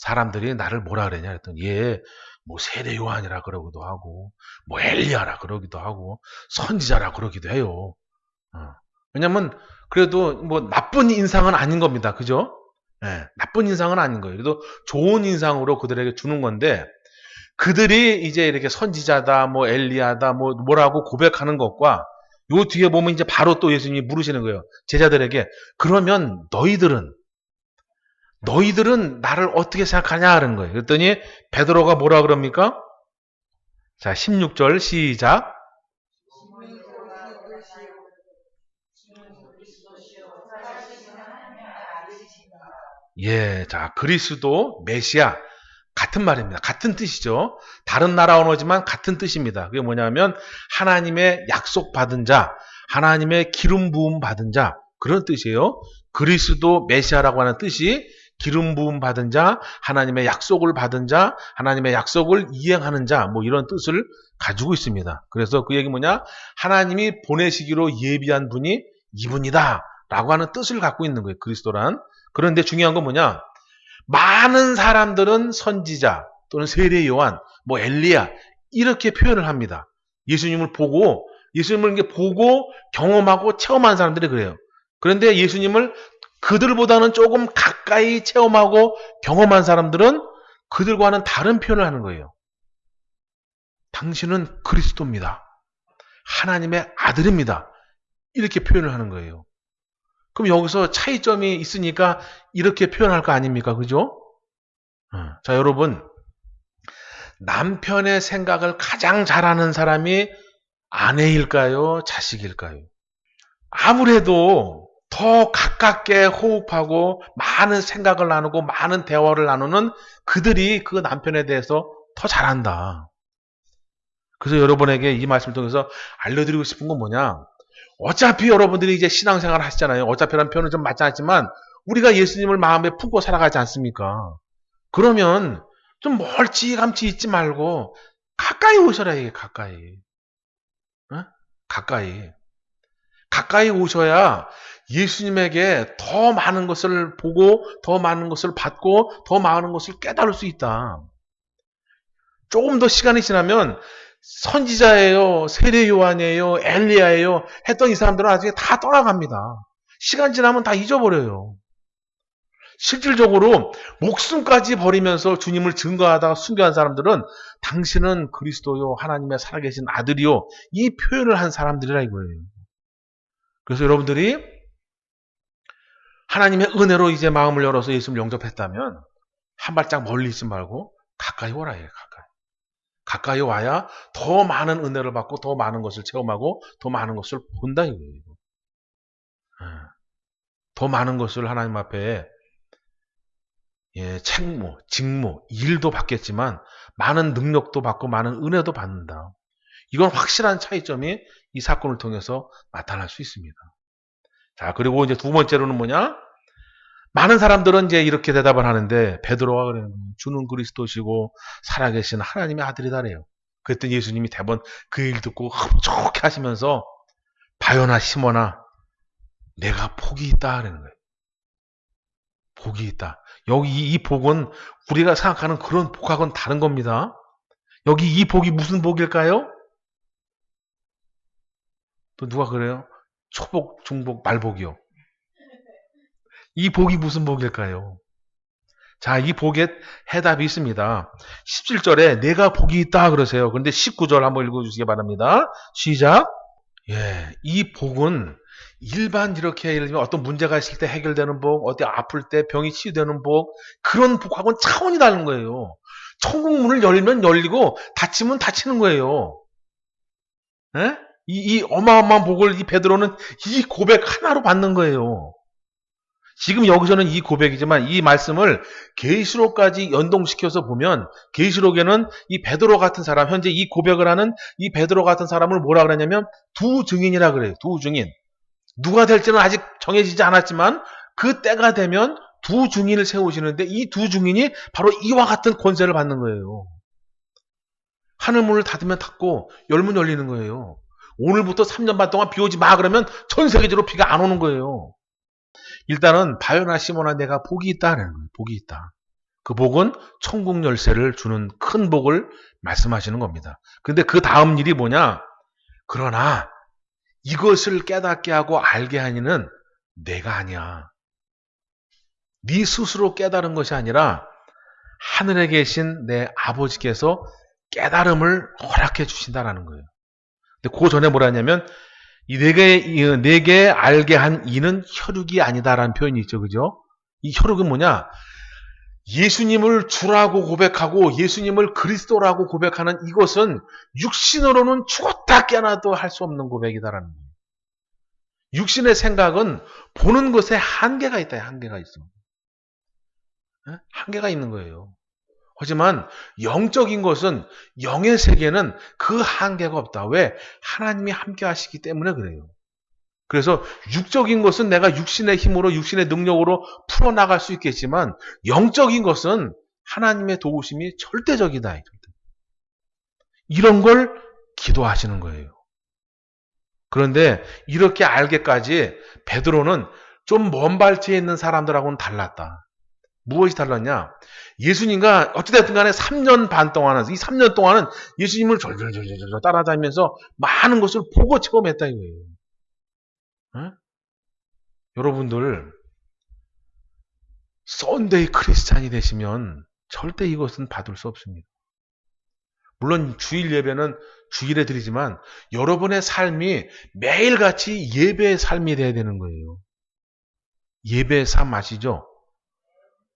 사람들이 나를 뭐라 그러냐 그랬더니 얘 뭐 세례 요한이라 그러기도 하고 뭐 엘리야라 그러기도 하고 선지자라 그러기도 해요. 왜냐면 그래도 뭐 나쁜 인상은 아닌 겁니다. 그죠? 예, 나쁜 인상은 아닌 거예요. 그래도 좋은 인상으로 그들에게 주는 건데 그들이 이제 이렇게 선지자다, 뭐 엘리야다, 뭐 뭐라고 고백하는 것과 요 뒤에 보면 이제 바로 또 예수님이 물으시는 거예요. 제자들에게 그러면 너희들은 나를 어떻게 생각하냐 하는 거예요. 그랬더니 베드로가 뭐라 그럽니까? 자, 16절 시작. 예, 자, 그리스도, 메시아 같은 말입니다. 같은 뜻이죠. 다른 나라 언어지만 같은 뜻입니다. 그게 뭐냐면 하나님의 약속받은 자, 하나님의 기름 부음 받은 자 그런 뜻이에요. 그리스도 메시아라고 하는 뜻이 기름 부음 받은 자, 하나님의 약속을 받은 자, 하나님의 약속을 이행하는 자 뭐 이런 뜻을 가지고 있습니다. 그래서 그 얘기 뭐냐? 하나님이 보내시기로 예비한 분이 이분이다 라고 하는 뜻을 갖고 있는 거예요. 그리스도란. 그런데 중요한 건 뭐냐? 많은 사람들은 선지자 또는 세례 요한, 뭐 엘리야 이렇게 표현을 합니다. 예수님을 보고 경험하고 체험한 사람들이 그래요. 그런데 예수님을 그들보다는 조금 가까이 체험하고 경험한 사람들은 그들과는 다른 표현을 하는 거예요. 당신은 그리스도입니다. 하나님의 아들입니다. 이렇게 표현을 하는 거예요. 그럼 여기서 차이점이 있으니까 이렇게 표현할 거 아닙니까? 그죠? 자, 여러분. 남편의 생각을 가장 잘하는 사람이 아내일까요? 자식일까요? 아무래도 더 가깝게 호흡하고 많은 생각을 나누고 많은 대화를 나누는 그들이 그 남편에 대해서 더 잘한다. 그래서 여러분에게 이 말씀을 통해서 알려드리고 싶은 건 뭐냐? 어차피 여러분들이 이제 신앙생활을 하시잖아요. 어차피라는 표현은 좀 맞지 않지만 우리가 예수님을 마음에 품고 살아가지 않습니까? 그러면 좀 멀찌감치 있지 말고 가까이 오셔라 이게 가까이. 어? 가까이 오셔야 예수님에게 더 많은 것을 보고 더 많은 것을 받고 더 많은 것을 깨달을 수 있다. 조금 더 시간이 지나면 선지자예요, 세례 요한이에요, 엘리야예요 했던 이 사람들은 나중에 다 떠나갑니다. 시간 지나면 다 잊어버려요. 실질적으로 목숨까지 버리면서 주님을 증거하다가 순교한 사람들은 당신은 그리스도요, 하나님의 살아계신 아들이요 이 표현을 한 사람들이라 이거예요. 그래서 여러분들이 하나님의 은혜로 이제 마음을 열어서 예수님을 영접했다면 한 발짝 멀리 있지 말고 가까이 오라 해요. 가까이 와야 더 많은 은혜를 받고 더 많은 것을 체험하고 더 많은 것을 본다 이거예요. 더 많은 것을 하나님 앞에 책무, 직무, 일도 받겠지만 많은 능력도 받고 많은 은혜도 받는다. 이건 확실한 차이점이 이 사건을 통해서 나타날 수 있습니다. 자, 그리고 이제 두 번째로는 뭐냐? 많은 사람들은 이제 이렇게 대답을 하는데 베드로가 그래요. 주는 그리스도시고 살아계신 하나님의 아들이다래요. 그랬더니 예수님이 대번 그 얘기를 듣고 흡족해 하시면서 바요나 시몬아 내가 복이 있다 그러는 거예요. 복이 있다. 여기 이 복은 우리가 생각하는 그런 복하고는 다른 겁니다. 여기 이 복이 무슨 복일까요? 또 누가 그래요? 초복, 중복, 말복이요. 이 복이 무슨 복일까요? 자, 이 복에 해답이 있습니다. 17절에 내가 복이 있다 그러세요. 그런데 19절 한번 읽어주시기 바랍니다. 시작. 이 복은 일반 이렇게 예를 들면 어떤 문제가 있을 때 해결되는 복, 어디 아플 때 병이 치유되는 복, 그런 복하고는 차원이 다른 거예요. 천국 문을 열면 열리고 닫히면 닫히는 거예요. 이 어마어마한 복을 이 베드로는 이 고백 하나로 받는 거예요. 지금 여기서는 이 고백이지만 이 말씀을 계시록까지 연동시켜서 보면 계시록에는 이 베드로 같은 사람, 현재 이 고백을 하는 이 베드로 같은 사람을 뭐라 그러냐면 두 증인이라 그래요. 두 증인. 누가 될지는 아직 정해지지 않았지만 그 때가 되면 두 증인을 세우시는데 이 두 증인이 바로 이와 같은 권세를 받는 거예요. 하늘문을 닫으면 닫고 열면 열리는 거예요. 오늘부터 3년 반 동안 비 오지 마 그러면 전 세계적으로 비가 안 오는 거예요. 일단은 바요나 시몬아 내가 복이 있다는 거예요. 복이 있다. 그 복은 천국 열쇠를 주는 큰 복을 말씀하시는 겁니다. 근데 그 다음 일이 뭐냐? 그러나 이것을 깨닫게 하고 알게 하니는 내가 아니야. 네 스스로 깨달은 것이 아니라 하늘에 계신 내 아버지께서 깨달음을 허락해 주신다라는 거예요. 근데 그 전에 뭐라 했냐면 내게 알게 한 이는 혈육이 아니다라는 표현이 있죠. 그죠? 이 혈육은 뭐냐? 예수님을 주라고 고백하고 예수님을 그리스도라고 고백하는 이것은 육신으로는 죽었다 깨어나도 할 수 없는 고백이다라는 거예요. 육신의 생각은 보는 것에 한계가 있다. 한계가 있어. 한계가 있는 거예요. 하지만 영적인 것은, 영의 세계는 그 한계가 없다. 왜? 하나님이 함께 하시기 때문에 그래요. 그래서 육적인 것은 내가 육신의 힘으로, 육신의 능력으로 풀어나갈 수 있겠지만 영적인 것은 하나님의 도우심이 절대적이다. 이런 걸 기도하시는 거예요. 그런데 이렇게 알게까지 베드로는 좀 먼 발치에 있는 사람들하고는 달랐다. 무엇이 달랐냐? 예수님과 어찌됐든 간에 3년 반 동안은, 이 3년 동안은 예수님을 졸졸졸 따라다니면서 많은 것을 보고 체험했다 이거예요. 어? 여러분들 썬데이 크리스찬이 되시면 절대 이것은 받을 수 없습니다. 물론 주일 예배는 주일에 드리지만 여러분의 삶이 매일같이 예배의 삶이 돼야 되는 거예요. 예배의 삶 아시죠?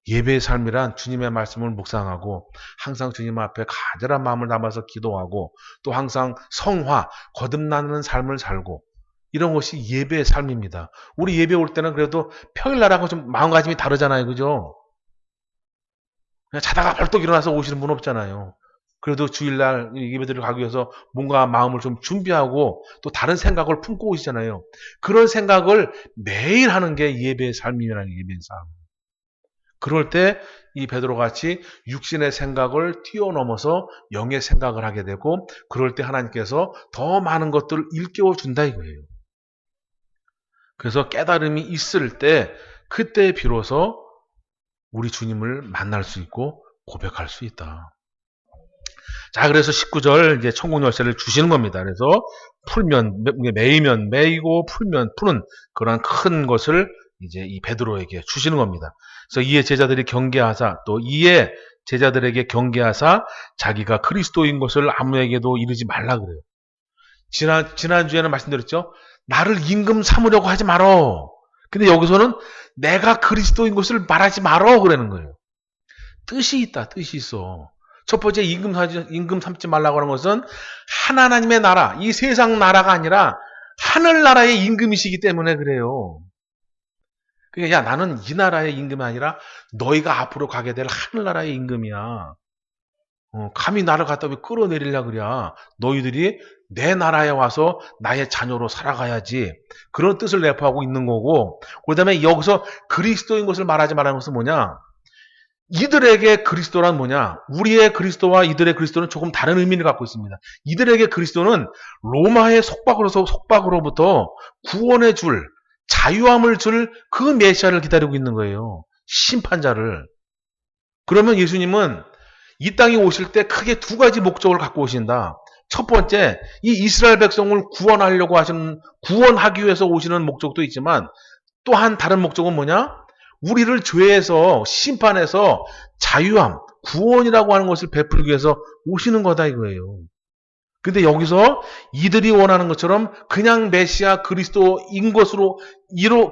예배의 삶이란 주님의 말씀을 묵상하고 항상 주님 앞에 간절한 마음을 담아서 기도하고 또 항상 성화, 거듭나는 삶을 살고 이런 것이 예배의 삶입니다. 우리 예배 올 때는 그래도 평일날하고 좀 마음가짐이 다르잖아요. 그죠? 그냥 자다가 벌떡 일어나서 오시는 분 없잖아요. 그래도 주일날 예배드리러 가기 위해서 뭔가 마음을 좀 준비하고 또 다른 생각을 품고 오시잖아요. 그런 생각을 매일 하는 게 예배의 삶이라는 예배의 삶. 그럴 때 이 베드로같이 육신의 생각을 뛰어넘어서 영의 생각을 하게 되고 그럴 때 하나님께서 더 많은 것들을 일깨워 준다 이거예요. 그래서 깨달음이 있을 때 그때 비로소 우리 주님을 만날 수 있고 고백할 수 있다. 자, 그래서 19절 이제 천국 열쇠를 주시는 겁니다. 그래서 풀면 매이면 매이고 풀면 푸는 그러한 큰 것을 이제 이 베드로에게 주시는 겁니다. 그래서 이에 제자들이 경계하사 또 이에 제자들에게 경계하사 자기가 그리스도인 것을 아무에게도 이르지 말라 그래요. 지난주에는 말씀드렸죠. 나를 임금 삼으려고 하지 말어. 근데 여기서는 내가 그리스도인 것을 말하지 말어 그러는 거예요. 뜻이 있다. 뜻이 있어. 첫 번째 임금 삼지 말라고 하는 것은 하나님의 나라, 이 세상 나라가 아니라 하늘나라의 임금이시기 때문에 그래요. 그러니까 야 나는 이 나라의 임금이 아니라 너희가 앞으로 가게 될 하늘나라의 임금이야. 감히 나를 갖다 왜 끌어내리려고 그래. 너희들이 내 나라에 와서 나의 자녀로 살아가야지. 그런 뜻을 내포하고 있는 거고 그 다음에 여기서 그리스도인 것을 말하지 말라는 것은 뭐냐. 이들에게 그리스도란 뭐냐? 우리의 그리스도와 이들의 그리스도는 조금 다른 의미를 갖고 있습니다. 이들에게 그리스도는 로마의 속박으로부터 구원의 줄, 자유함을 줄 그 메시아를 기다리고 있는 거예요. 심판자를. 그러면 예수님은 이 땅에 오실 때 크게 두 가지 목적을 갖고 오신다. 첫 번째, 이 이스라엘 백성을 구원하기 위해서 오시는 목적도 있지만 또한 다른 목적은 뭐냐? 우리를 죄에서 심판해서 자유함, 구원이라고 하는 것을 베풀기 위해서 오시는 거다 이거예요. 근데 여기서 이들이 원하는 것처럼 그냥 메시아 그리스도인 것으로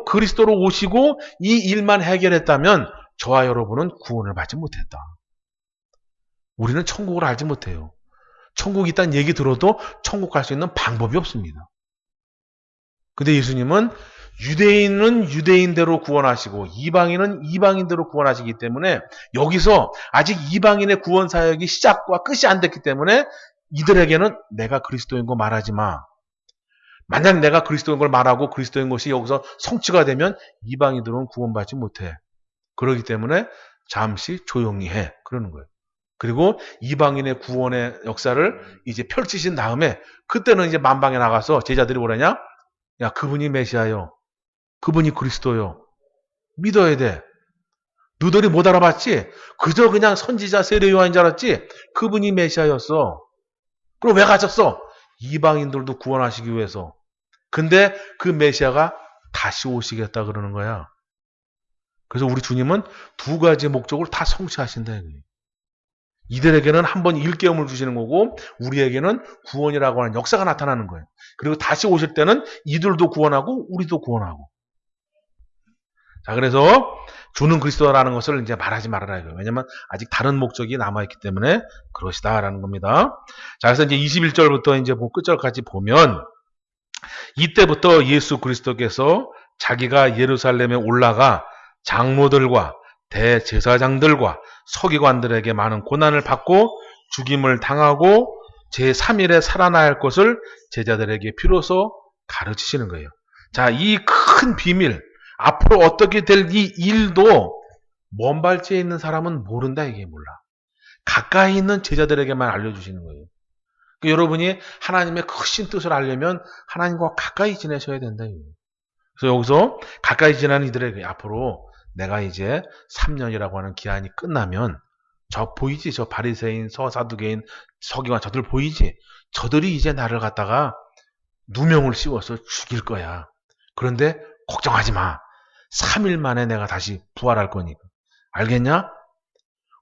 그리스도로 오시고 이 일만 해결했다면 저와 여러분은 구원을 받지 못했다. 우리는 천국을 알지 못해요. 천국이 있다는 얘기 들어도 천국 갈 수 있는 방법이 없습니다. 근데 예수님은 유대인은 유대인대로 구원하시고 이방인은 이방인대로 구원하시기 때문에 여기서 아직 이방인의 구원 사역이 시작과 끝이 안 됐기 때문에 이들에게는 내가 그리스도인 거 말하지 마. 만약 내가 그리스도인 걸 말하고 그리스도인 것이 여기서 성취가 되면 이방인들은 구원받지 못해. 그렇기 때문에 잠시 조용히 해. 그러는 거예요. 그리고 이방인의 구원의 역사를 이제 펼치신 다음에 그때는 이제 만방에 나가서 제자들이 뭐라냐? 야, 그분이 메시아요. 그분이 그리스도요. 믿어야 돼. 너희들이 못 알아봤지? 그저 그냥 선지자 세례 요한인 줄 알았지? 그분이 메시아였어. 그럼 왜 가셨어? 이방인들도 구원하시기 위해서. 근데 그 메시아가 다시 오시겠다 그러는 거야. 그래서 우리 주님은 두 가지 목적을 다 성취하신다. 이들에게는 한번 일깨움을 주시는 거고 우리에게는 구원이라고 하는 역사가 나타나는 거예요. 그리고 다시 오실 때는 이들도 구원하고 우리도 구원하고. 자, 그래서 주는 그리스도라는 것을 이제 말하지 말아라 이거예요. 왜냐면 아직 다른 목적이 남아있기 때문에 그러시다라는 겁니다. 자, 그래서 이제 21절부터 이제 끝절까지 보면 이때부터 예수 그리스도께서 자기가 예루살렘에 올라가 장로들과 대제사장들과 서기관들에게 많은 고난을 받고 죽임을 당하고 제3일에 살아날 것을 제자들에게 비로소 가르치시는 거예요. 자, 이 큰 비밀, 앞으로 어떻게 될 이 일도 먼 발치에 있는 사람은 모른다, 이게 몰라. 가까이 있는 제자들에게만 알려주시는 거예요. 그러니까 여러분이 하나님의 크신 뜻을 알려면 하나님과 가까이 지내셔야 된다. 그래서 여기서 가까이 지내는 이들에게 앞으로 내가 이제 3년이라고 하는 기한이 끝나면 저 보이지? 저 바리새인, 서사두개인, 서기관 저들 보이지? 저들이 이제 나를 갖다가 누명을 씌워서 죽일 거야. 그런데 걱정하지 마. 3일 만에 내가 다시 부활할 거니까. 알겠냐?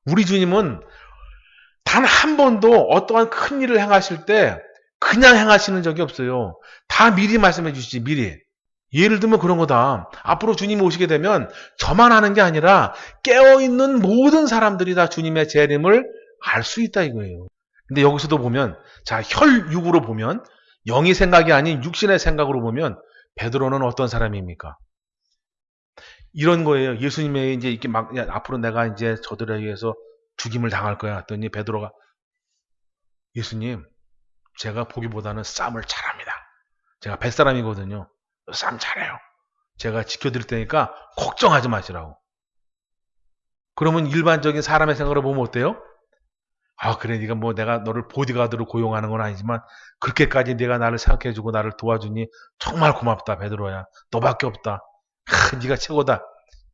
우리 주님은 단 한 번도 어떠한 큰 일을 행하실 때 그냥 행하시는 적이 없어요. 다 미리 말씀해 주시지, 미리. 예를 들면 그런 거다. 앞으로 주님이 오시게 되면 저만 아는 게 아니라 깨어있는 모든 사람들이 다 주님의 재림을 알 수 있다 이거예요. 근데 여기서도 보면, 자, 혈육으로 보면, 영의 생각이 아닌 육신의 생각으로 보면 베드로는 어떤 사람입니까? 이런 거예요. 예수님의 이제 이렇게 막, 야, 앞으로 내가 이제 저들에 의해서 죽임을 당할 거야. 했더니 베드로가, 예수님, 제가 보기보다는 싸움을 잘합니다. 제가 뱃사람이거든요. 싸움 잘해요. 제가 지켜드릴 테니까 걱정하지 마시라고. 그러면 일반적인 사람의 생각으로 보면 어때요? 아, 그래, 네가 뭐 내가 너를 보디가드로 고용하는 건 아니지만 그렇게까지 네가 나를 생각해주고 나를 도와주니 정말 고맙다, 베드로야. 너밖에 없다. 네가 최고다.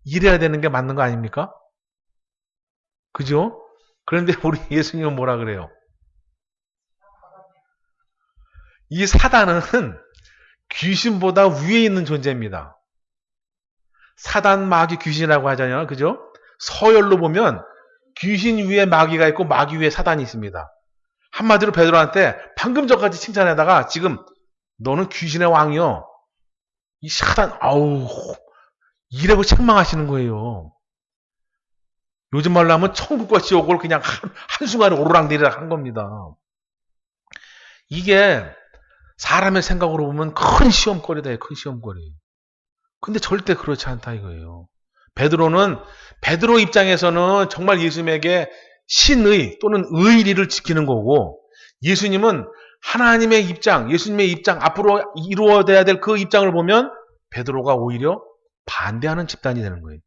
이래야 되는 게 맞는 거 아닙니까? 그죠? 그런데 우리 예수님은 뭐라 그래요? 이 사단은 귀신보다 위에 있는 존재입니다. 사단, 마귀, 귀신이라고 하잖아요. 그죠? 서열로 보면 귀신 위에 마귀가 있고 마귀 위에 사단이 있습니다. 한마디로 베드로한테 방금 전까지 칭찬하다가 지금 너는 귀신의 왕이요. 이 사단, 아우, 이라고 책망하시는 거예요. 요즘 말로 하면 천국과 지옥을 그냥 한순간에 오르락내리락 한 겁니다. 이게 사람의 생각으로 보면 큰 시험거리다, 큰 시험거리. 근데 절대 그렇지 않다 이거예요. 베드로 입장에서는 정말 예수님에게 신의 또는 의리를 지키는 거고, 예수님은 하나님의 입장, 예수님의 입장, 앞으로 이루어져야 될 그 입장을 보면 베드로가 오히려 반대하는 집단이 되는 거예요.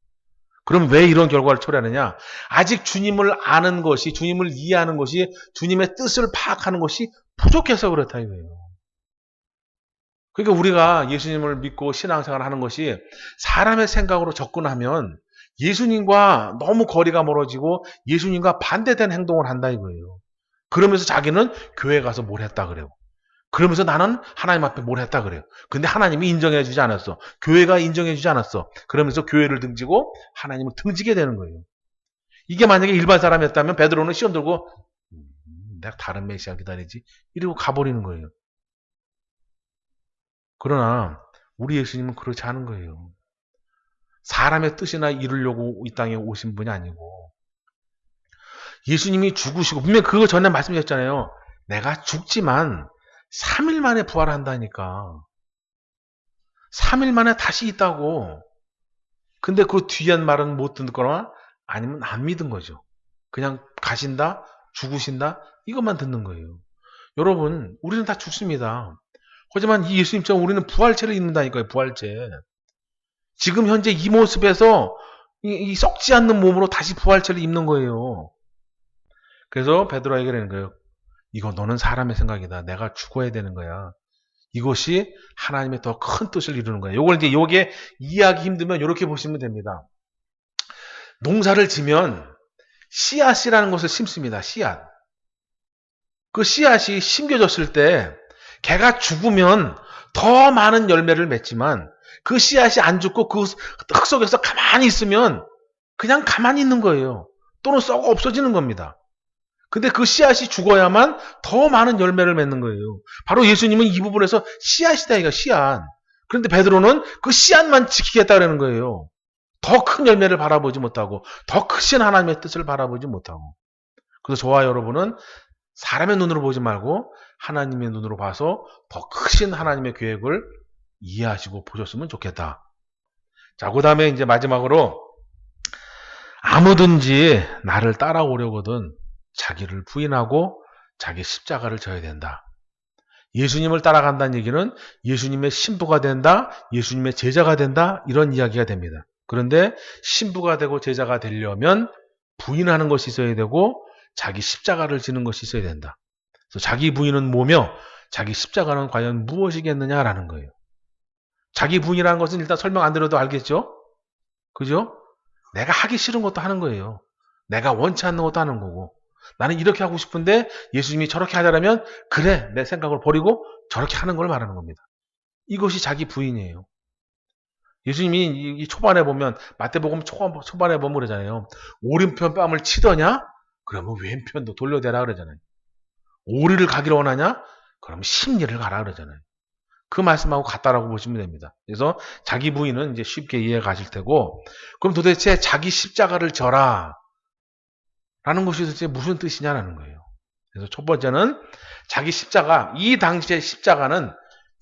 그럼 왜 이런 결과를 초래하느냐? 아직 주님을 아는 것이, 주님을 이해하는 것이, 주님의 뜻을 파악하는 것이 부족해서 그렇다 이거예요. 그러니까 우리가 예수님을 믿고 신앙생활을 하는 것이 사람의 생각으로 접근하면 예수님과 너무 거리가 멀어지고 예수님과 반대된 행동을 한다 이거예요. 그러면서 자기는 교회 가서 뭘 했다 그래요. 그러면서 나는 하나님 앞에 뭘 했다 그래요. 근데 하나님이 인정해 주지 않았어. 교회가 인정해 주지 않았어. 그러면서 교회를 등지고 하나님을 등지게 되는 거예요. 이게 만약에 일반 사람이었다면 베드로는 시험 들고 내가 다른 메시아 기다리지 이러고 가버리는 거예요. 그러나 우리 예수님은 그렇지 않은 거예요. 사람의 뜻이나 이루려고 이 땅에 오신 분이 아니고 예수님이 죽으시고 분명히 그거 전에 말씀드렸잖아요. 내가 죽지만 3일 만에 부활한다니까. 3일 만에 다시 있다고. 근데 그 뒤엔 말은 못 듣거나 아니면 안 믿은 거죠. 그냥 가신다, 죽으신다 이것만 듣는 거예요. 여러분, 우리는 다 죽습니다. 하지만 이 예수님처럼 우리는 부활체를 입는다니까요. 부활체. 지금 현재 이 모습에서 이 썩지 않는 몸으로 다시 부활체를 입는 거예요. 그래서 베드로에게 그러는 거예요. 이거 너는 사람의 생각이다. 내가 죽어야 되는 거야. 이것이 하나님의 더 큰 뜻을 이루는 거예요. 요걸 이제 요게 이해하기 힘들면 이렇게 보시면 됩니다. 농사를 지면 씨앗이라는 것을 심습니다. 씨앗. 그 씨앗이 심겨졌을 때 걔가 죽으면 더 많은 열매를 맺지만 그 씨앗이 안 죽고 그 흙 속에서 가만히 있으면 그냥 가만히 있는 거예요. 또는 썩어 없어지는 겁니다. 근데 그 씨앗이 죽어야만 더 많은 열매를 맺는 거예요. 바로 예수님은 이 부분에서 씨앗이다, 이거 씨앗. 그런데 베드로는 그 씨앗만 지키겠다는 거예요. 더 큰 열매를 바라보지 못하고 더 크신 하나님의 뜻을 바라보지 못하고. 그래서 저와 여러분은 사람의 눈으로 보지 말고 하나님의 눈으로 봐서 더 크신 하나님의 계획을 이해하시고 보셨으면 좋겠다. 자, 그 다음에 이제 마지막으로 아무든지 나를 따라오려거든 자기를 부인하고 자기 십자가를 져야 된다. 예수님을 따라간다는 얘기는 예수님의 신부가 된다, 예수님의 제자가 된다, 이런 이야기가 됩니다. 그런데 신부가 되고 제자가 되려면 부인하는 것이 있어야 되고 자기 십자가를 지는 것이 있어야 된다. 그래서 자기 부인은 뭐며 자기 십자가는 과연 무엇이겠느냐라는 거예요. 자기 부인이라는 것은 일단 설명 안 드려도 알겠죠? 그죠? 내가 하기 싫은 것도 하는 거예요. 내가 원치 않는 것도 하는 거고. 나는 이렇게 하고 싶은데 예수님이 저렇게 하자라면 그래, 내 생각을 버리고 저렇게 하는 걸 말하는 겁니다. 이것이 자기 부인이에요. 예수님이 이 초반에 보면 마태복음 초반에 보면 그러잖아요. 오른편 뺨을 치더냐? 그러면 왼편도 돌려대라 그러잖아요. 오리를 가기를 원하냐? 그러면 십리를 가라 그러잖아요. 그 말씀하고 같다라고 보시면 됩니다. 그래서 자기 부인은 이제 쉽게 이해가 가실 테고, 그럼 도대체 자기 십자가를 져라 라는 것이 도대체 무슨 뜻이냐라는 거예요. 그래서 첫 번째는 자기 십자가, 이 당시의 십자가는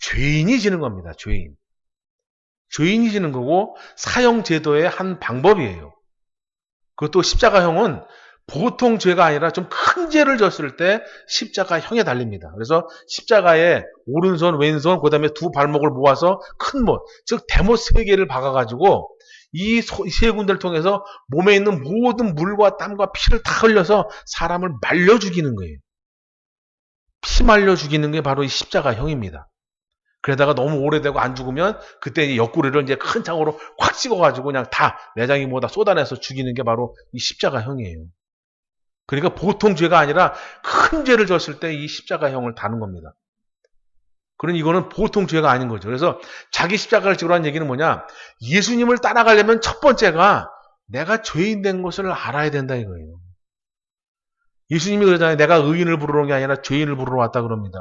죄인이 지는 겁니다. 죄인이 지는 거고 사형제도의 한 방법이에요. 그것도 십자가형은 보통 죄가 아니라 좀 큰 죄를 졌을 때 십자가형에 달립니다. 그래서 십자가에 오른손, 왼손, 그 다음에 두 발목을 모아서 큰 못, 즉 대못 3개를 박아가지고 이 세 군데를 통해서 몸에 있는 모든 물과 땀과 피를 다 흘려서 사람을 말려 죽이는 거예요. 피 말려 죽이는 게 바로 이 십자가형입니다. 그러다가 너무 오래되고 안 죽으면 그때 옆구리를 이제 큰 창으로 확 찍어가지고 그냥 다 내장이 뭐다 쏟아내서 죽이는 게 바로 이 십자가형이에요. 그러니까 보통 죄가 아니라 큰 죄를 졌을 때 이 십자가형을 다는 겁니다. 그러니 이거는 보통 죄가 아닌 거죠. 그래서 자기 십자가를 지으라는 얘기는 뭐냐? 예수님을 따라가려면 첫 번째가 내가 죄인 된 것을 알아야 된다 이거예요. 예수님이 그러잖아요. 내가 의인을 부르러 온 게 아니라 죄인을 부르러 왔다 그럽니다.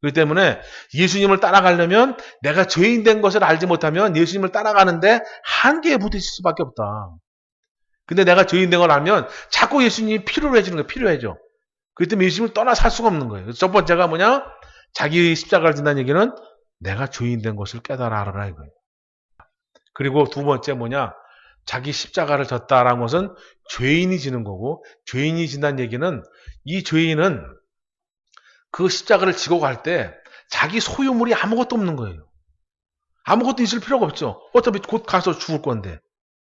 그렇기 때문에 예수님을 따라가려면 내가 죄인 된 것을 알지 못하면 예수님을 따라가는데 한계에 부딪힐 수밖에 없다. 근데 내가 죄인 된 걸 알면 자꾸 예수님이 필요로 해주는 거예요. 필요해져. 그렇기 때문에 예수님을 떠나 살 수가 없는 거예요. 그래서 첫 번째가 뭐냐? 자기 십자가를 진다는 얘기는 내가 죄인 된 것을 깨달아 알아라 이거예요. 그리고 두 번째 뭐냐? 자기 십자가를 졌다라는 것은 죄인이 지는 거고, 죄인이 진다는 얘기는 이 죄인은 그 십자가를 지고 갈 때 자기 소유물이 아무것도 없는 거예요. 아무것도 있을 필요가 없죠. 어차피 곧 가서 죽을 건데.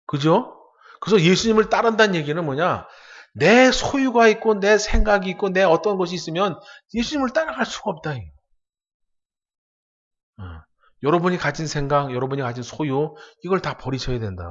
그죠? 그래서 예수님을 따른다는 얘기는 뭐냐? 내 소유가 있고 내 생각이 있고 내 어떤 것이 있으면 예수님을 따라갈 수가 없다. 여러분이 가진 생각, 여러분이 가진 소유, 이걸 다 버리셔야 된다.